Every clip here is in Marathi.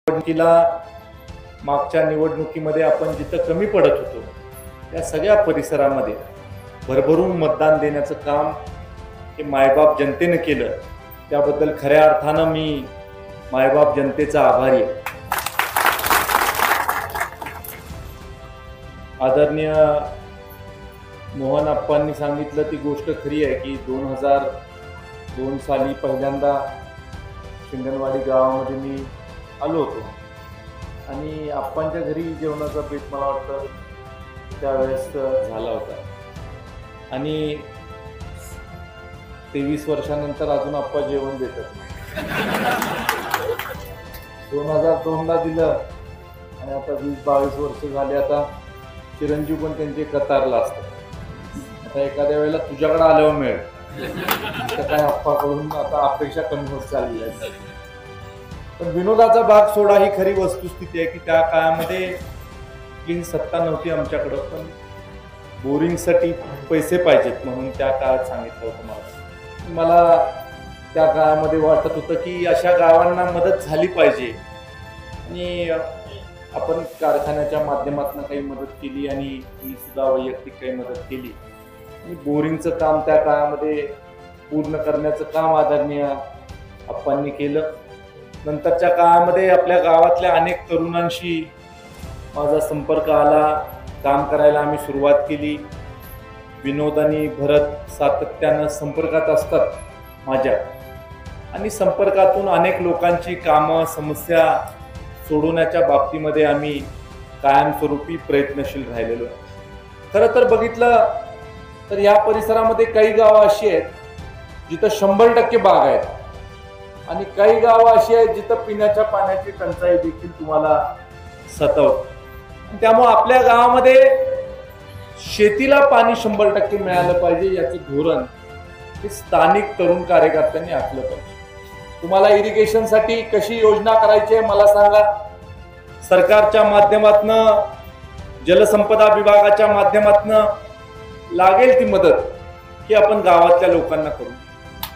निवडणुकीला मागच्या निवडणुकीमध्ये आपण जिथं कमी पडत होतो त्या सगळ्या परिसरामध्ये भरभरून मतदान देण्याचं काम हे मायबाप जनतेनं केलं. त्याबद्दल खऱ्या अर्थानं मी मायबाप जनतेचा आभारी आहे. आदरणीय मोहन आप्पांनी सांगितलं ती गोष्ट खरी आहे की 2002 साली पहिल्यांदा शिंगणवाडी गावामध्ये मी आलो होतो आणि आप्पांच्या घरी जेवणाचा बेत मला वाटतं त्यावेळेस झाला होता आणि 23 वर्षानंतर अजून आप्पा जेवण देतात. 2002ला दिलं आणि आता 20-22 वर्ष झाले. आता चिरंजीव पण त्यांचे कतारला असतात. आता एखाद्या वेळेला तुझ्याकडे आल्यावर मिळेल काय आप्पाकडून आता अपेक्षा कमी होत चालली आहे. पण विनोदाचा भाग सोडा ही खरी वस्तुस्थिती आहे की त्या काळामध्ये ही सत्ता नव्हती आमच्याकडं, पण बोरिंगसाठी पैसे पाहिजेत म्हणून त्या काळात सांगितलं होतं मला त्या काळामध्ये वाटत होतं की अशा गावांना मदत झाली पाहिजे आणि आपण कारखान्याच्या माध्यमातून काही मदत केली आणि मी सुद्धा वैयक्तिक काही मदत केली आणि बोरिंगचं काम त्या काळामध्ये पूर्ण करण्याचं काम आदरणीय आप्पांनी केलं. नंतरच्या काळामध्ये आपल्या गावातल्या अनेक तरुणांशी माझा संपर्क आला. काम करायला आम्ही सुरुवात केली. विनोद आणि भरत सातत्यानं संपर्कात असतात माझ्या आणि संपर्कातून अनेक लोकांची कामं समस्या सोडवण्याच्या बाबतीमध्ये आम्ही कायमस्वरूपी प्रयत्नशील राहिलेलो. खरं तर बघितलं तर या परिसरामध्ये काही गावं अशी आहेत जिथं 100% बाग आहेत आणि काही गावं अशी आहेत जिथं पिण्याच्या पाण्याची टंचाई देखील तुम्हाला सतावते. त्यामुळे आपल्या गावामध्ये शेतीला पाणी 100% मिळालं पाहिजे याचं धोरण हे स्थानिक तरुण कार्यकर्त्यांनी आखलं पाहिजे. तुम्हाला इरिगेशनसाठी कशी योजना करायची आहे मला सांगा. सरकारच्या माध्यमातनं जलसंपदा विभागाच्या माध्यमातनं लागेल ती मदत ही आपण गावातल्या लोकांना करू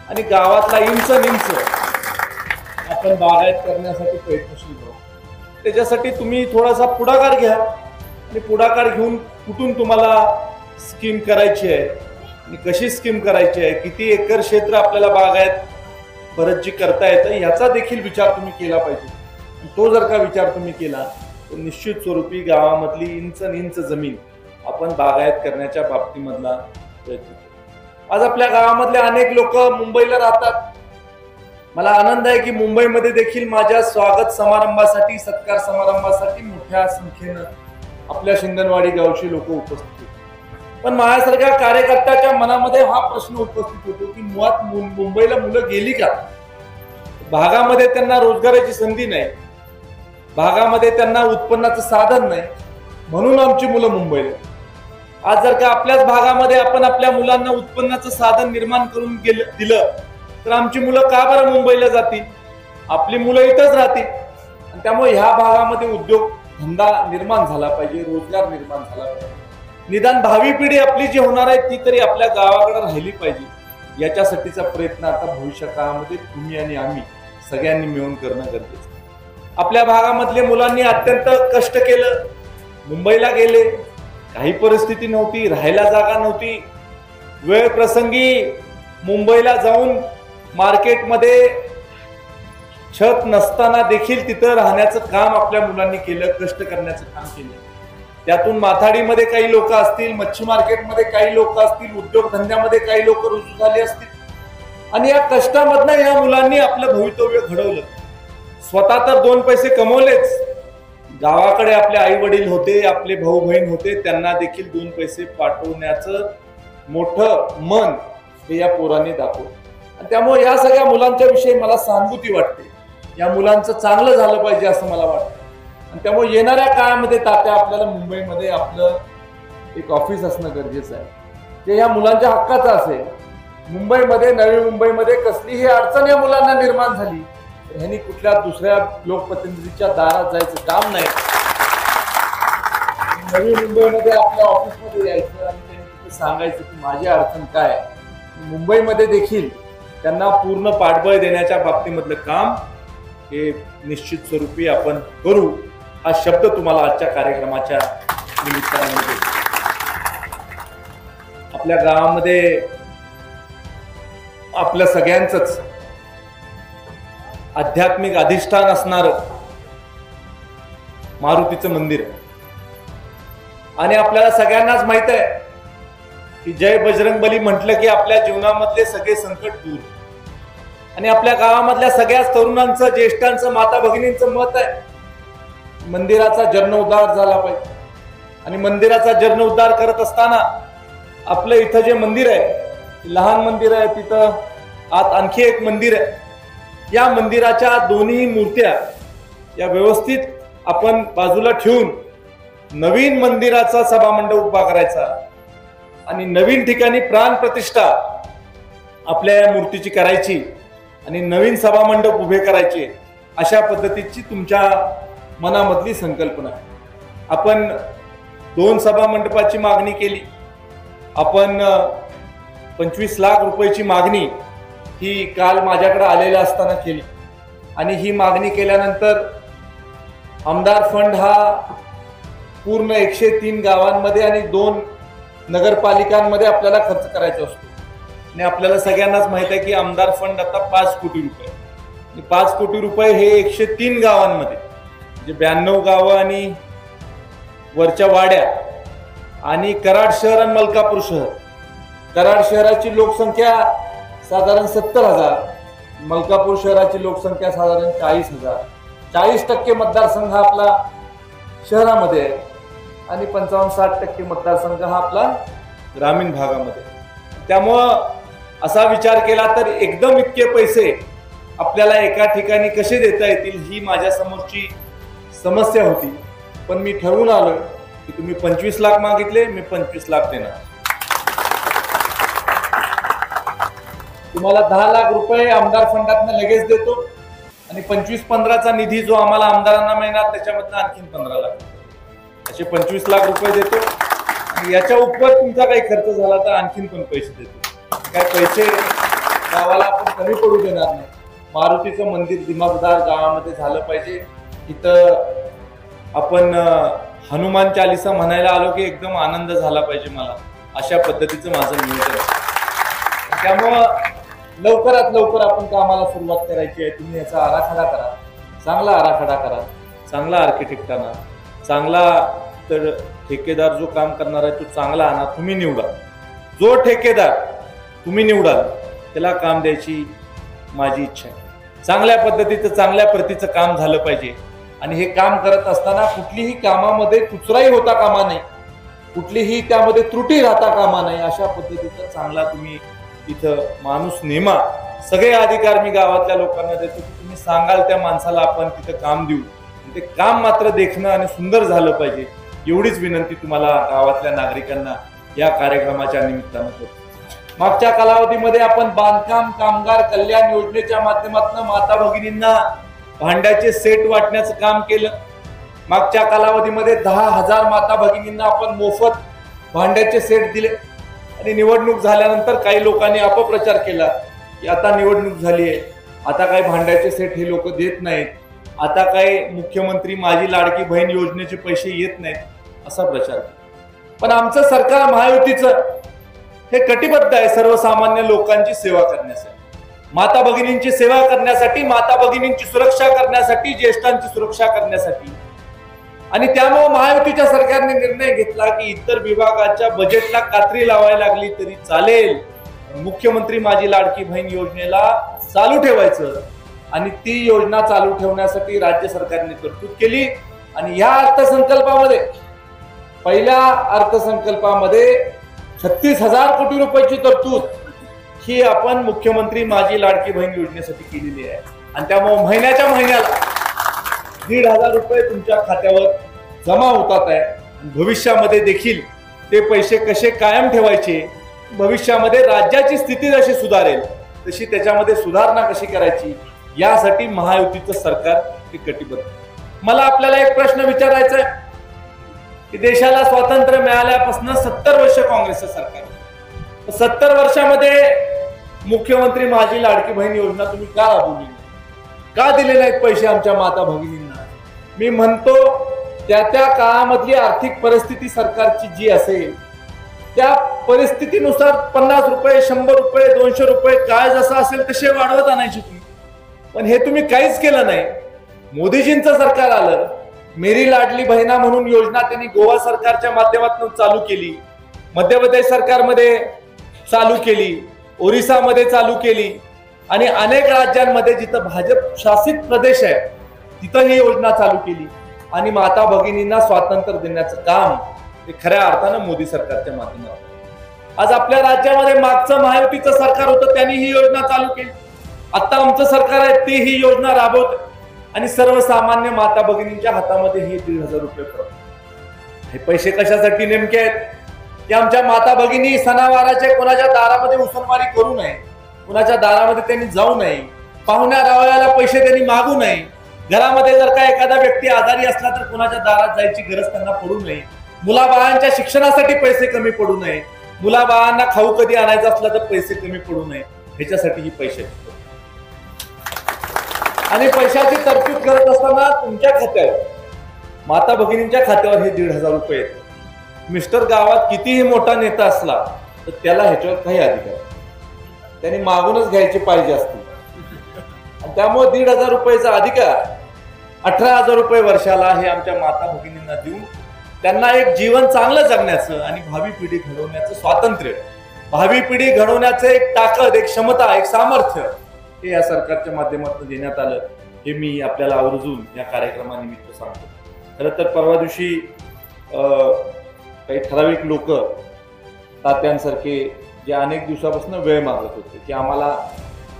आणि गावातला इंच आपण बागायत करण्यासाठी प्रयत्नशील करू. त्याच्यासाठी तुम्ही थोडासा पुढाकार घ्या आणि पुढाकार घेऊन कुठून तुम्हाला स्कीम करायची आहे आणि कशी स्कीम करायची आहे, किती एकर क्षेत्र आपल्याला बागायत बरंच जी करता येतं याचा देखील विचार तुम्ही केला पाहिजे. तो जर का विचार तुम्ही केला तर निश्चित स्वरूपी गावामधली इंच जमीन आपण बागायत करण्याच्या बाबतीमधला प्रयत्न. आज आपल्या गावामधले अनेक लोक मुंबईला राहतात. मला आनंद आहे की मुंबईमध्ये देखील माझ्या स्वागत समारंभासाठी सत्कार समारंभासाठी मोठ्या संख्येनं आपल्या शिंगणवाडी गावची लोक उपस्थित होते. पण माझ्यासारख्या कार्यकर्त्याच्या मनामध्ये हा प्रश्न उपस्थित होतो की मुळात मुंबईला मुलं गेली का? भागामध्ये त्यांना रोजगाराची संधी नाही, भागामध्ये त्यांना उत्पन्नाचं साधन नाही म्हणून आमची मुलं मुंबईला. आज जर का आपल्याच भागामध्ये आपण आपल्या मुलांना उत्पन्नाचं साधन निर्माण करून दिलं तर आमची मुलं का बरं मुंबईला जातील? आपली मुलं इथंच राहतील. आणि त्यामुळे ह्या भागामध्ये उद्योग धंदा निर्माण झाला पाहिजे, रोजगार निर्माण झाला पाहिजे. निदान भावी पिढी आपली जी होणार आहे ती तरी आपल्या गावाकडे राहिली पाहिजे. याच्यासाठीचा प्रयत्न आता भविष्य काळामध्ये तुम्ही आणि आम्ही सगळ्यांनी मिळून करणं गरजेचं. आपल्या भागामधल्या मुलांनी अत्यंत कष्ट केलं, मुंबईला गेले, काही परिस्थिती नव्हती, राहायला जागा नव्हती, वेळ प्रसंगी मुंबईला जाऊन मार्केटमध्ये छत नसताना देखील तिथं राहण्याचं काम आपल्या मुलांनी केलं, कष्ट करण्याचं काम केलं. त्यातून माथाडीमध्ये काही लोक असतील, मच्छी मार्केटमध्ये काही लोक असतील, उद्योगधंद्यामध्ये काही लोक रुजू झाले असतील आणि या कष्टामधनं या मुलांनी आपलं भवितव्य घडवलं. स्वतः तर 2 पैसे कमवलेच, गावाकडे आपले आई वडील होते, आपले भाऊ बहीण होते, त्यांना देखील 2 पैसे पाठवण्याचं मोठं मन हे या पोरांनी दाखवलं. आणि त्यामुळे या सगळ्या मुलांच्या विषयी मला सहानुभूती वाटते. या मुलांचं चांगलं झालं पाहिजे असं मला वाटतं. आणि त्यामुळे येणाऱ्या काळामध्ये तात्या आपल्याला मुंबईमध्ये आपलं एक ऑफिस असणं गरजेचं आहे जे या मुलांच्या हक्काचं असेल. मुंबईमध्ये, नवी मुंबईमध्ये कसलीही अडचण या मुलांना निर्माण झाली तर ह्यांनी कुठल्या दुसऱ्या लोकप्रतिनिधीच्या दारात जायचं काम नाही. नवी मुंबईमध्ये आपल्या ऑफिसमध्ये यायचं आणि त्यांनी तिथे सांगायचं की माझी अडचण काय. मुंबईमध्ये देखील त्यांना पूर्ण पाठबळ देण्याच्या बाबतीमधलं काम हे निश्चित स्वरूपी आपण करू, हा शब्द तुम्हाला आजच्या कार्यक्रमाच्या निमित्ताने देतो. आपल्या गावामध्ये आपल्या सगळ्यांचंच आध्यात्मिक अधिष्ठान असणारं मारुतीचं मंदिर आहे. आणि आपल्याला सगळ्यांनाच माहित आहे की जय बजरंगबली म्हटलं की आपल्या जीवनामधले सगळे संकट दूर. आणि आपल्या गावामधल्या सगळ्याच तरुणांचं, ज्येष्ठांचं, माता भगिनींचं मत आहे मंदिराचा जीर्णोद्धार झाला पाहिजे. आणि मंदिराचा जीर्णोद्धार करत असताना आपलं इथं जे मंदिर आहे, लहान मंदिर आहे, तिथं आत आणखी एक मंदिर आहे. या मंदिराच्या दोन्ही मूर्त्या या व्यवस्थित आपण बाजूला ठेवून नवीन मंदिराचा सभामंडप उभा करायचा आणि नवीन ठिकाणी प्राण प्रतिष्ठा आपल्या या मूर्तीची करायची आणि नवीन सभामंडप उभे करायचे, अशा पद्धतीची तुमच्या मनामधली संकल्पना आहे. आपण 2 सभामंडपाची मागणी केली. आपण 25 लाख रुपयाची मागणी ही काल माझ्याकडे आलेल्या असताना केली. आणि ही मागणी केल्यानंतर आमदार फंड हा पूर्ण 103 गावांमध्ये आणि 2 नगरपालिकांमध्ये आपल्याला खर्च करायचा असतो. आणि आपल्याला सगळ्यांनाच माहित आहे की आमदार फंड आता 5 कोटी रुपये. 5 कोटी रुपये हे 103 गावांमध्ये, म्हणजे 92 गावं आणि वरच्या वाड्या आणि कराड शहर आणि मलकापूर शहर. कराड शहराची लोकसंख्या साधारण 70,000, मलकापूर शहराची लोकसंख्या साधारण 40,000. 40% मतदारसंघ हा आपला शहरामध्ये आहे आणि 55-60% मतदारसंघ हा आपला ग्रामीण भागामध्ये. त्यामुळं असा विचार केला तर एकदम इतके पैसे आपल्याला एका ठिकाणी कसे देता येतील ही माझ्या समोरची समस्या होती. पण मी ठरवून आलोय की तुम्ही 25 लाख मागितले, मी 25 लाख देणार. तुम्हाला 10 लाख रुपये आमदार फंडातनं लगेच देतो आणि 25-15चा निधी जो आम्हाला आमदारांना मिळणार त्याच्यामधनं आणखीन 15 लाख, असे 25 लाख रुपये देतो. आणि याच्या उपर तुमचा काही खर्च झाला तर आणखीन पण पैसे देतो. काय पैसे गावाला आपण कमी पडू देणार नाही. मारुतीचं मंदिर दिमागदार गावामध्ये झालं पाहिजे. इथं आपण हनुमान चालीसा म्हणायला आलो की एकदम आनंद झाला पाहिजे मला, अशा पद्धतीचं माझं नियोजन आहे. त्यामुळं लवकरात लवकर आपण कामाला सुरुवात करायची आहे. तुम्ही याचा आराखडा करा, चांगला आराखडा करा, चांगला आर्किटेक्ट आणा, चांगला तर ठेकेदार जो काम करणार आहे तो चांगला आणा. तुम्ही निवडा, जो ठेकेदार तुम्ही निवडाल त्याला काम द्यायची माझी इच्छा आहे. चांगल्या पद्धतीचं, चांगल्या प्रतीचं काम झालं पाहिजे. आणि हे काम करत असताना कुठलीही कामामध्ये कुचराई होता कामा नाही, कुठलीही त्यामध्ये त्रुटी राहता कामा नाही, अशा पद्धतीचा चांगला तुम्ही इथं माणूस नेमा. सगळे अधिकार मी गावातल्या लोकांना देतो की तुम्ही सांगाल त्या माणसाला आपण तिथं काम देऊ. ते काम मात्र देखणं आणि सुंदर झालं पाहिजे, एवढीच विनंती तुम्हाला गावातल्या नागरिकांना या कार्यक्रमाच्या निमित्तानं करतो. मागच्या कालावधीमध्ये आपण बांधकाम कामगार कल्याण योजनेच्या माध्यमातून माता भगिनींना भांड्याचे सेट वाटण्याचं काम केलं. मागच्या कालावधीमध्ये 10,000 माता भगिनींना आपण मोफत भांड्याचे सेट दिले. आणि निवडणूक झाल्यानंतर काही लोकांनी अपप्रचार केला की आता निवडणूक झाली आहे, आता काही भांड्याचे सेट हे लोक देत नाहीत, आता काही मुख्यमंत्री माझी लाडकी बहीण योजनेचे पैसे येत नाहीत, असा प्रचार केला. पण आमचं सरकार महायुतीचं हे कटिबद्ध आहे सर्वसामान्य लोकांची सेवा करण्यासाठी, माता भगिनींची सेवा करण्यासाठी, माता भगिनींची सुरक्षा करण्यासाठी, ज्येष्ठांची सुरक्षा करण्यासाठी. आणि त्यामुळे महायुतीच्या सरकारने निर्णय घेतला की इतर विभागाच्या बजेटला कात्री लावायला लागली तरी चालेल, मुख्यमंत्री माझी लाडकी बहीण योजनेला चालू ठेवायचं. आणि ती योजना चालू ठेवण्यासाठी राज्य सरकारने तरतूद केली. आणि या अर्थसंकल्पामध्ये, पहिल्या अर्थसंकल्पामध्ये 36,000 कोटी रुपयाची तरतूद ही आपण मुख्यमंत्री माझी लाडकी बहीण योजनेसाठी केलेली आहे. आणि त्यामुळे महिन्याच्या महिन्याला 1,500 रुपये तुमच्या खात्यावर जमा होतात आहे. भविष्यामध्ये देखील ते पैसे कसे कायम ठेवायचे, भविष्यामध्ये राज्याची स्थिती जशी सुधारेल तशी त्याच्यामध्ये सुधारणा कशी करायची, यासाठी महायुतीचं सरकार हे कटिबद्ध. मला आपल्याला एक प्रश्न विचारायचा आहे की देशाला स्वातंत्र्य मिळाल्यापासून 70 वर्ष काँग्रेसचं सरकार, 70 वर्षामध्ये मुख्यमंत्री माझी लाडकी बहीण योजना तुम्ही का राबवली? का दिले नाहीत पैसे आमच्या माता भगिनींना? मी म्हणतो त्या काळामधली आर्थिक परिस्थिती सरकारची जी असेल त्या परिस्थितीनुसार 50 रुपये, 100 रुपये, 200 रुपये काय जसं असेल तसे वाढवत आणायचे तुम्ही. पण हे तुम्ही काहीच केलं नाही. मोदीजींचं सरकार आलं, मेरी लाडली बहिणा म्हणून योजना त्यांनी गोवा सरकारच्या माध्यमातून चालू केली, मध्य प्रदेश सरकारमध्ये चालू केली, ओरिसामध्ये चालू केली आणि अनेक राज्यांमध्ये जिथं भाजप शासित प्रदेश आहे तिथं ही योजना चालू केली आणि माता भगिनींना स्वातंत्र्य देण्याचं काम हे खऱ्या अर्थानं मोदी सरकारच्या माध्यमातून. आज आपल्या राज्यामध्ये मागचं महायुतीचं सरकार होतं त्यांनी ही योजना चालू केली. आता आमचं सरकार आहे ते ही योजना राबवत आणि सर्वसामान्य माता भगिनींच्या हातामध्ये हे 1,500 रुपये पडतात. हे पैसे कशासाठी नेमके आहेत की आमच्या माता भगिनी सणावाराच्या कोणाच्या दारामध्ये उसनमारी करू नये, कोणाच्या दारामध्ये त्यांनी जाऊ नये, पाहुण्या रावळ्याला पैसे त्यांनी मागू नये, घरामध्ये जर का एखादा व्यक्ती आजारी असला तर कोणाच्या दारात जायची गरज त्यांना पडू नये, मुलाबाळांच्या शिक्षणासाठी पैसे कमी पडू नये, मुलाबाळांना खाऊ कधी आणायचं असलं तर पैसे कमी पडू नये, ह्याच्यासाठी ही पैसे आणि पैशाची तरतूद करत असताना तुमच्या खात्यावर, माता भगिनींच्या खात्यावर हे 1,500 रुपये येतात. मिस्टर गावात कितीही मोठा नेता असला तर त्याला ह्याच्यावर काही अधिकार, त्यांनी मागूनच घ्यायचे पाहिजे असतील. आणि त्यामुळे 1,500 रुपयाचा अधिकार 18,000 रुपये वर्षाला हे आमच्या माता भगिनींना देऊन त्यांना एक जीवन चांगलं जगण्याचं आणि भावी पिढी घडवण्याचं स्वातंत्र्य, भावी पिढी घडवण्याचं एक ताकद, एक क्षमता, एक सामर्थ्य हे या सरकारच्या माध्यमातून देण्यात आलं. हे मी आपल्याला आवर्जून या कार्यक्रमानिमित्त सांगतो. खरं तर परवा दिवशी काही ठराविक लोक तात्यांसारखे जे अनेक दिवसापासून वेळ मागत होते की आम्हाला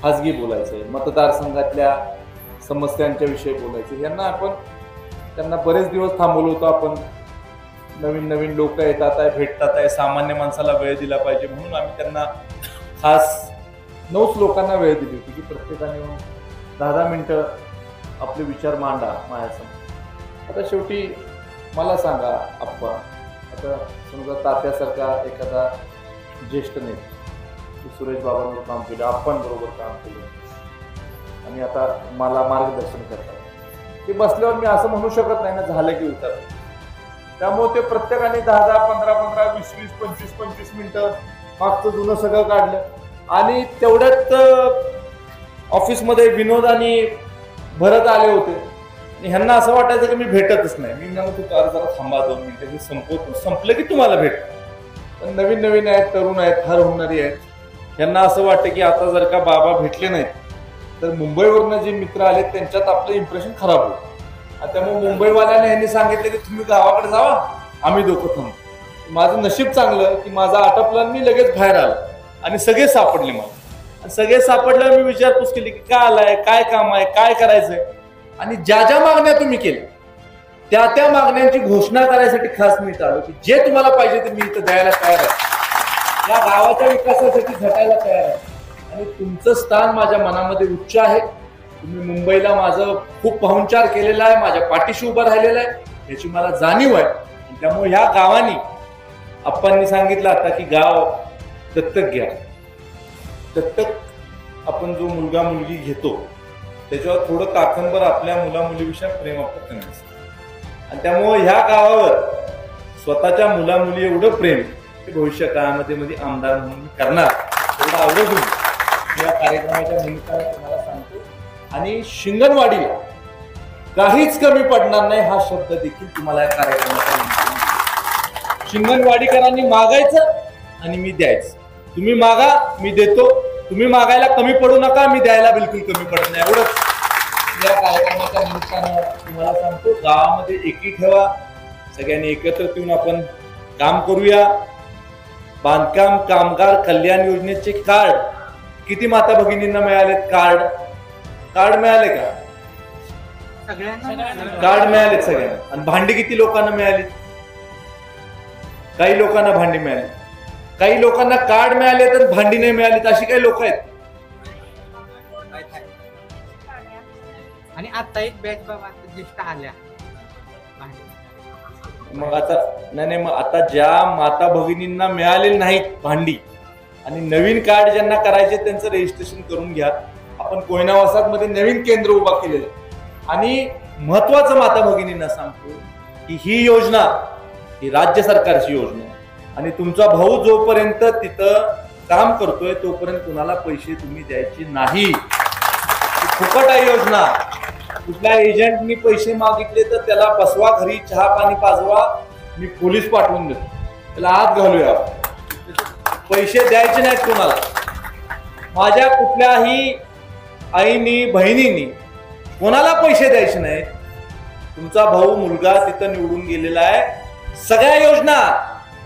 खाजगी बोलायचंय, मतदारसंघातल्या समस्यांच्या विषयी बोलायचे, यांना आपण त्यांना बरेच दिवस थांबवलं होतं. आपण नवीन लोक येतात आहे, भेटतात आहे, सामान्य माणसाला वेळ दिला पाहिजे म्हणून आम्ही त्यांना खास 9 लोकांना वेळ दिली होती की प्रत्येकाने 10-10 मिनिटं आपले विचार मांडा माझ्यासमोर. आता शेवटी मला सांगा आप्पा, आता समजा तात्यासारखा एखादा ज्येष्ठ नेता सुरेश बाबांबरोबर काम केलं, आप्पांबरोबर काम केलं आणि आता मला मार्गदर्शन करतात, ते बसल्यावर मी असं म्हणू शकत नाही ना झालं की उतर. त्यामुळे ते प्रत्येकाने 10-10, 15-15, 20-20, 25-25 मिनिटं मागचं जुनं सगळं काढलं आणि तेवढ्यात ऑफिसमध्ये विनोद आणि भरत आले होते आणि ह्यांना असं वाटायचं की मी भेटतच नाही. मी म्हणत होतो जरा थांबा 2 मिनिटं, मी संपलं की तुम्हाला भेट. पण नवीन आहेत, तरुण आहेत, फार होणारी आहेत, ह्यांना असं वाटतं की आता जर का बाबा भेटले नाहीत तर मुंबईवरनं जे मित्र आले त्यांच्यात आपलं इम्प्रेशन खराब होतं. त्यामुळे मुंबईवाल्याने यांनी सांगितलं की तुम्ही गावाकडे जावा, आम्ही दोघं थांबतो. माझं नशीब चांगलं की माझा आटपला, मी लगेच बाहेर आलो आणि सगळे सापडले मला. सगळे सापडल्यावर मी विचारपूस केली की काय आलाय, काय काम आहे, काय करायचंय, आणि ज्या मागण्या तुम्ही केल्या त्या मागण्यांची घोषणा करायसाठी खास मी इथं आलो की जे तुम्हाला पाहिजे ते मी इथं द्यायला तयार आहे, या गावाच्या विकासासाठी झटायला तयार आहे आणि तुमचं स्थान माझ्या मनामध्ये उच्च आहे. तुम्ही मुंबईला माझं खूप पाहुणचार केलेला आहे, माझ्या पाठीशी उभं राहिलेलं आहे याची मला जाणीव आहे. त्यामुळे ह्या गावानी आप्पांनी सांगितलं आता की गाव दत्तक घ्या. दत्तक आपण जो मुलगा मुलगी घेतो त्याच्यावर थोडं काकंबर आपल्या मुला मुलीविषयी प्रेम आपलं कमी असतं आणि त्यामुळे ह्या गावावर स्वतःच्या मुला मुली एवढं प्रेम हे भविष्य काळामध्ये आमदार म्हणून करणार एवढं आवडून या कार्यक्रमाच्या निमित्ताने तुम्हाला सांगतो. आणि शिंगणवाडीला काहीच कमी पडणार नाही हा शब्द देखील तुम्हाला या कार्यक्रमाच्या निमित्ताने. शिंगणवाडीकरांनी मागायचं आणि मी द्यायचं. तुम्ही मागा, मी देतो. तुम्ही मागायला कमी पडू नका, मी द्यायला बिलकुल कमी पडत नाही. एवढंच या कार्यक्रमाच्या निमित्तानं तुम्हाला सांगतो. गावामध्ये एकी ठेवा, सगळ्यांनी एकत्र येऊन आपण काम करूया. बांधकाम कामगार कल्याण योजनेचे कार्ड किती माता भगिनींना मिळालेत? कार्ड मिळाले का? कार्ड मिळालेत सगळ्यांना. आणि भांडी किती लोकांना मिळाली? काही लोकांना भांडी मिळाली, काही लोकांना कार्ड मिळाले तर भांडी नाही मिळाली. अशी काही लोक आहेत. आणि आता एक बॅच बाबा ज्येष्ठ आल्या मग आता नाही मग आता ज्या माता भगिनींना मिळालेली नाहीत भांडी आणि नवीन कार्ड ज्यांना करायचे त्यांचं रजिस्ट्रेशन करून घ्या. आपण कोयना वसाहतमध्ये नवीन केंद्र उभा केलेलं आहे. आणि महत्वाचं माता भगिनींना सांगतो की ही योजना ही राज्य सरकारची योजना आहे आणि तुमचा भाऊ जोपर्यंत तिथं काम करतोय तोपर्यंत कुणाला पैसे तुम्ही द्यायचे नाही. ही फुकट आहे योजना. कुठल्या एजंटनी पैसे मागितले तर त्याला बसवा घरी, चहा पाणी पाजवा, मी पोलीस पाठवून देतो, त्याला आत घालूया. पैसे द्यायचे नाहीत कोणाला. माझ्या कुठल्याही आईनी बहिणींनी कोणाला पैसे द्यायचे नाहीत. तुमचा भाऊ मुलगा तिथं निवडून गेलेला आहे. सगळ्या योजना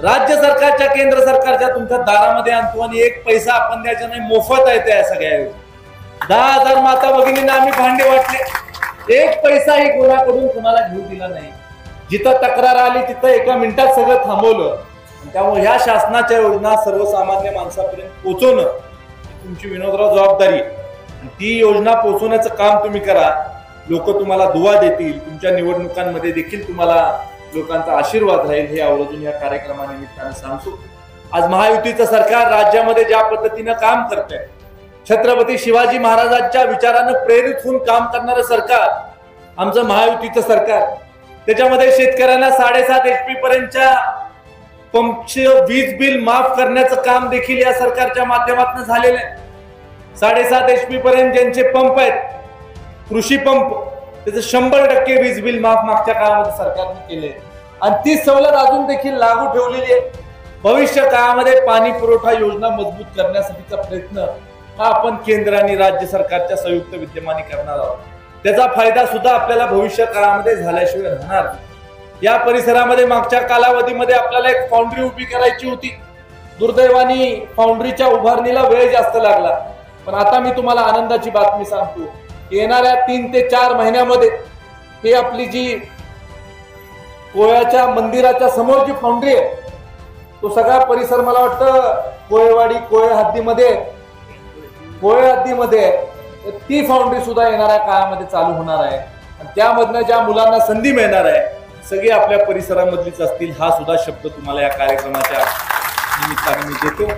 राज्य सरकारच्या केंद्र सरकारच्या तुमच्या दारामध्ये आणतो आणि एक पैसा आपण द्यायचा नाही, मोफत आहे त्या सगळ्या योजना. 10,000 माता भगिनींना आम्ही भांडे वाटले, एक पैसाही कोणाकडून कोणाला घेऊ दिला नाही. जिथं तक्रार आली तिथं एका मिनिटात सगळं थांबवलं. त्यामुळे ह्या शासनाच्या योजना सर्वसामान्य माणसापर्यंत पोहोचवणं ही तुमची विनोदराव जबाबदारी. ती योजना पोहोचवण्याचं काम तुम्ही करा. लोक तुम्हाला दुवा देतील. तुमच्या निवडणुकांमध्ये देखील तुम्हाला लोकांचा आशीर्वाद राहील हे आवर्जून या कार्यक्रमानिमित्तानं सांगतो. आज महायुतीचं सरकार राज्यामध्ये ज्या पद्धतीनं काम करतंय, छत्रपती शिवाजी महाराजांच्या विचारानं प्रेरित होऊन काम करणारं सरकार आमचं महायुतीचं सरकार. त्याच्यामध्ये शेतकऱ्यांना 7.5 HP पर्यंतच्या पंपचं वीज बिल माफ करण्याचं काम देखील या सरकारच्या माध्यमातून झालेलं आहे. 7.5 HP पर्यंत ज्यांचे पंप आहेत, कृषी पंप, त्याचं 100% वीज बिल माफ मागच्या काळामध्ये सरकारने केले आणि ती सवलत अजून देखील लागू ठेवलेली आहे. भविष्य काळामध्ये पाणी पुरवठा योजना मजबूत करण्यासाठीचा प्रयत्न हा आपण केंद्र आणि राज्य सरकारच्या संयुक्त विद्यमाने करणार आहोत. त्याचा फायदा सुद्धा आपल्याला भविष्य काळामध्ये झाल्याशिवाय राहणार. या परिसरामध्ये मागच्या कालावधीमध्ये आपल्याला एक फाउंड्री उभी करायची होती. दुर्दैवाने फाउंड्रीच्या उभारणीला वेळ जास्त लागला. पण आता मी तुम्हाला आनंदाची बातमी सांगतो, येणाऱ्या 3 ते 4 महिन्यामध्ये हे आपली जी कोळ्याच्या मंदिराच्या समोर जी फाउंड्री आहे, तो सगळा परिसर मला वाटतं कोळेवाडी कोळे हद्दीमध्ये ती फाउंड्री सुद्धा येणाऱ्या काळामध्ये चालू होणार आहे. आणि त्यामधनं ज्या मुलांना संधी मिळणार आहे सगळे आपल्या परिसरामधलीच असतील. हा सुद्धा शब्द तुम्हाला या कार्यक्रमाच्या निमित्ताने मी देतो.